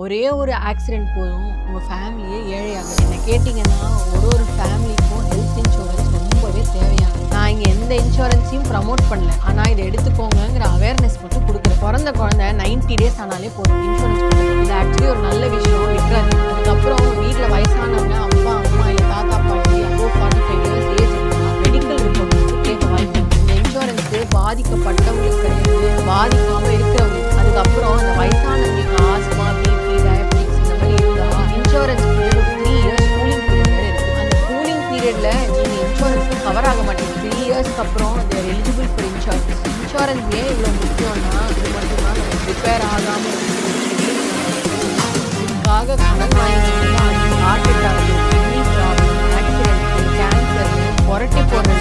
ஒரே ஒரு ஆக்சிடென்ட் போதும் உங்க ஃபேமிலியே ஏழையாகும். என்ன கேட்டீங்கன்னா, ஒரு ஃபேமிலிக்கும் ஹெல்த் இன்சூரன்ஸ் ரொம்பவே தேவையானது. நான் இங்க எந்த இன்சூரன்ஸையும் ப்ரமோட் பண்ணல. ஆனா இதை எடுத்துக்கோங்கங்கிற அவேர்னஸ் மட்டும் கொடுக்குறேன். பிறந்த குழந்தை 90 டேஸ் ஆனாலே போதும் இன்சூரன்ஸ் கொடுக்குறேன். இது ஆக்சுவலி ஒரு நல்ல விஷயம். விட்டுறாது. அதுக்கப்புறம் உங்க வீட்டில் வயசானவங்க அப்பா அம்மா இல்லை தாத்தா பாட்டி அப்போ 45 இயர்ஸ் ஏஜ் இருந்தால் மெடிக்கல் ரிப்போர்ட் கேட்க வாய்ப்பு இருக்கு. இந்த இன்சூரன்ஸ் பாதிக்கப்பட்டவங்களுக்கு கிடையாது, பாதிக்காம இருக்கிறவங்களுக்கு. அதுக்கப்புறம் அந்த வயசானவங்களுக்கு ஆஸ்மா பிபி டயபெட்டிக்ஸ் இந்த மாதிரி இருந்தால் insurance period 3 years cooling period வேறு இருக்குது. அந்த கூலிங் பீரியட்ல நீங்கள் இன்சூரன்ஸ்க்கு கவர் ஆக மாட்டீங்க. 3 இயர்ஸ்க்கு அப்புறம் தேர் எலிஜிபிள் ஃபார் இன்சூரன்ஸ். இன்சூரன்ஸ் ஏன் இவ்வளோ முக்கியம்னா இது மட்டும்தான் நம்ம ப்ரிப்பேர் ஆகாமல் இதுக்காக கடன் வாங்கிட்டீங்கன்னா heart attack, kidney problem, accident, cancer, புரட்டி போடுற